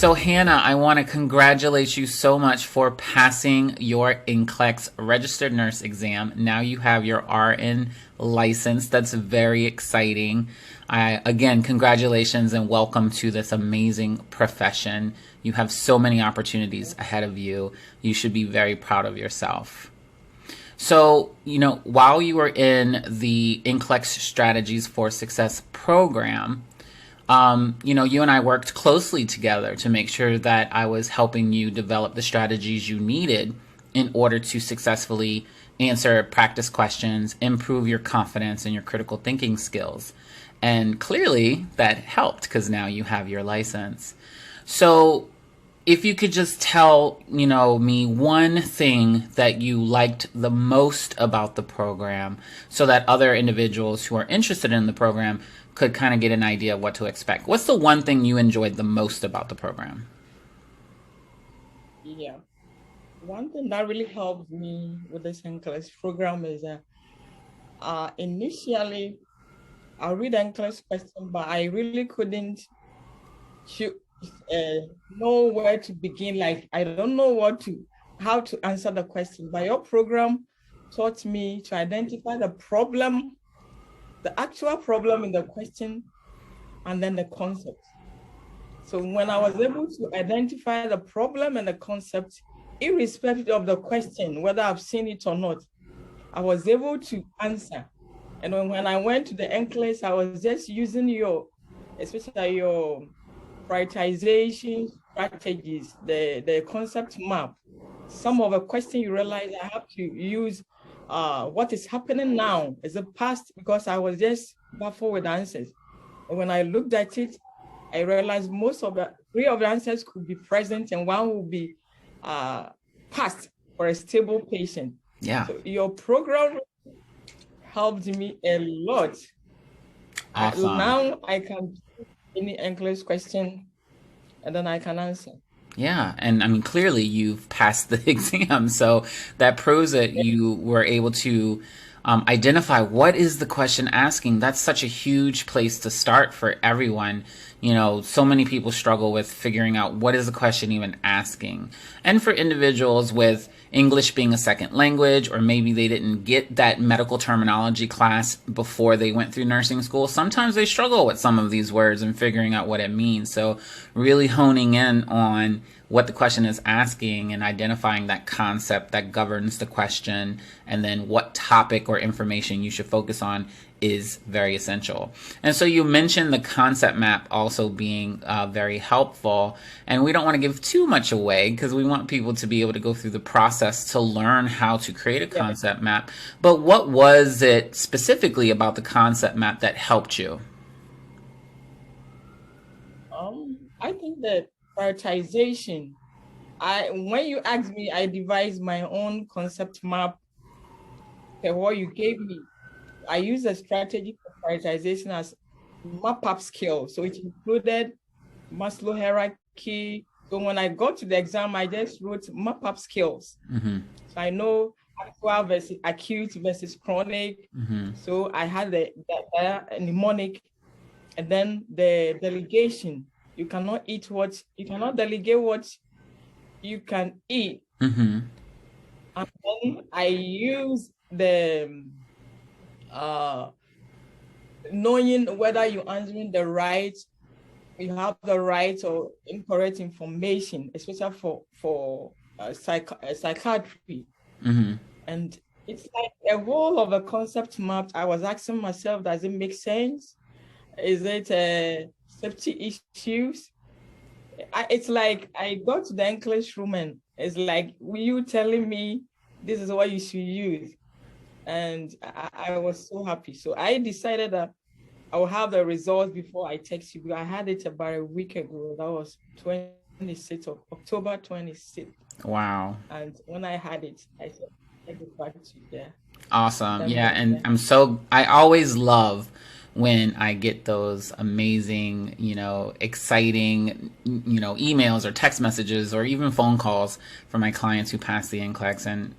So Hannah, I want to congratulate you so much for passing your NCLEX registered nurse exam. Now you have your RN license. That's very exciting. Again, congratulations and welcome to this amazing profession. You have so many opportunities ahead of you. You should be very proud of yourself. So, while you were in the NCLEX Strategies for Success program, you and I worked closely together to make sure that I was helping you develop the strategies you needed in order to successfully answer practice questions, improve your confidence and your critical thinking skills. And clearly that helped because now you have your license. So if you could just tell, me one thing that you liked the most about the program so that other individuals who are interested in the program could kind of get an idea of what to expect. What's the one thing you enjoyed the most about the program? Yeah. One thing that really helped me with this NCLEX program is that initially I read NCLEX question, but I really couldn't know where to begin. Like, I don't know how to answer the question. But your program taught me to identify the problem, the actual problem in the question, and then the concept. So when I was able to identify the problem and the concept, irrespective of the question, whether I've seen it or not, I was able to answer. And when I went to the NCLEX, I was just using especially your prioritization strategies, the concept map. Some of the questions you realize I have to use what is happening now is the past, because I was just baffled with answers. And when I looked at it, I realized three of the answers could be present and one will be past for a stable patient. Yeah. So your program helped me a lot. Awesome. Now I can any NCLEX question and then I can answer. Yeah, and I mean, clearly you've passed the exam, so that proves that you were able to identify what is the question asking. That's such a huge place to start for everyone. So many people struggle with figuring out what is the question even asking. And for individuals with English being a second language, or maybe they didn't get that medical terminology class before they went through nursing school, sometimes they struggle with some of these words and figuring out what it means. So really honing in on what the question is asking and identifying that concept that governs the question, and then what topic or information you should focus on is very essential. And so you mentioned the concept map also being very helpful, and we don't want to give too much away because we want people to be able to go through the process to learn how to create a concept map. But what was it specifically about the concept map that helped you? I think that prioritization. When you asked me, I devised my own concept map for what you gave me. I used a strategy for prioritization as map up skill. So it included Maslow hierarchy. So when I got to the exam, I just wrote map up skills. Mm-hmm. So I know actual versus acute versus chronic. Mm-hmm. So I had the mnemonic, and then the delegation. You cannot delegate what you can eat. Mm-hmm. And then I use the knowing whether you're answering you have the right or incorrect information, especially for psychiatry. Mm-hmm. And it's like a whole of a concept map. I was asking myself, does it make sense? Is it safety issues? It's like I go to the English room and it's like, were you telling me this is what you should use? And I was so happy. So I decided that I will have the results before I text you. I had it about a week ago. That was 26th of October 26th. Wow. And when I had it, I said, I get back to you there. Awesome. Yeah, and I always love when I get those amazing, exciting, emails or text messages or even phone calls from my clients who pass the NCLEX. And,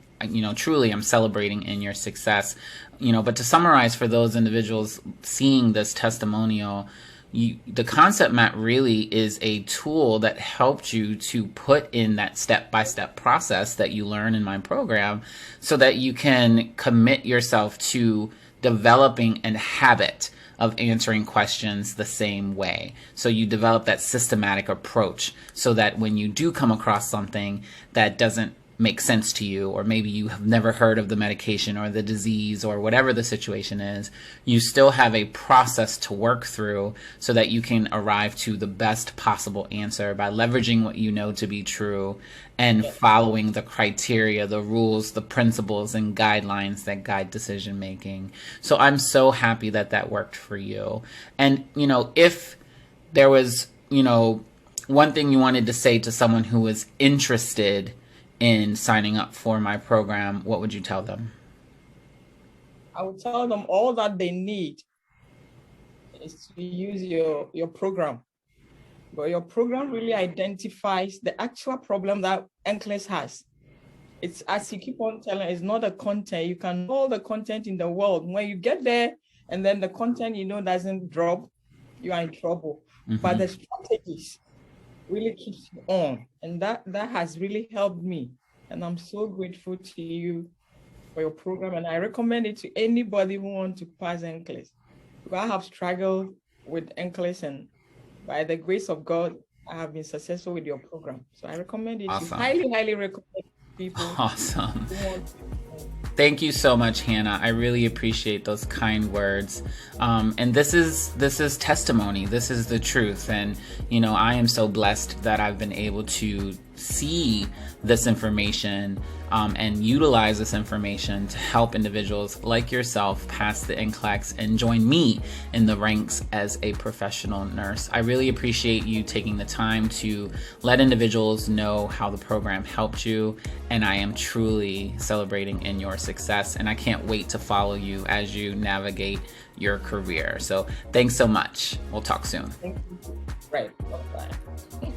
truly I'm celebrating in your success. But to summarize for those individuals seeing this testimonial, the concept map really is a tool that helped you to put in that step-by-step process that you learn in my program so that you can commit yourself to developing a habit of answering questions the same way. So you develop that systematic approach so that when you do come across something that doesn't make sense to you, or maybe you have never heard of the medication or the disease or whatever the situation is, you still have a process to work through so that you can arrive to the best possible answer by leveraging what you know to be true and following the criteria, the rules, the principles, and guidelines that guide decision making. So I'm so happy that that worked for you. And, if there was, one thing you wanted to say to someone who was interested in signing up for my program, what would you tell them? I would tell them all that they need is to use your program. But your program really identifies the actual problem that NCLEX has. It's, as you keep on telling, it's not the content. You can know all the content in the world. When you get there and then the content doesn't drop, you are in trouble. Mm-hmm. But the strategies really keeps you on, and that has really helped me, and I'm so grateful to you for your program, and I recommend it to anybody who wants to pass NCLEX. Because I have struggled with NCLEX, and by the grace of God, I have been successful with your program. So I recommend it. Awesome. Highly recommend people. Awesome. Thank you so much, Hannah. I really appreciate those kind words. And this is testimony. This is the truth. And, I am so blessed that I've been able to see this information and utilize this information to help individuals like yourself pass the NCLEX and join me in the ranks as a professional nurse. I really appreciate you taking the time to let individuals know how the program helped you, and I am truly celebrating in your success, and I can't wait to follow you as you navigate your career. So thanks so much. We'll talk soon. Right. Bye-bye.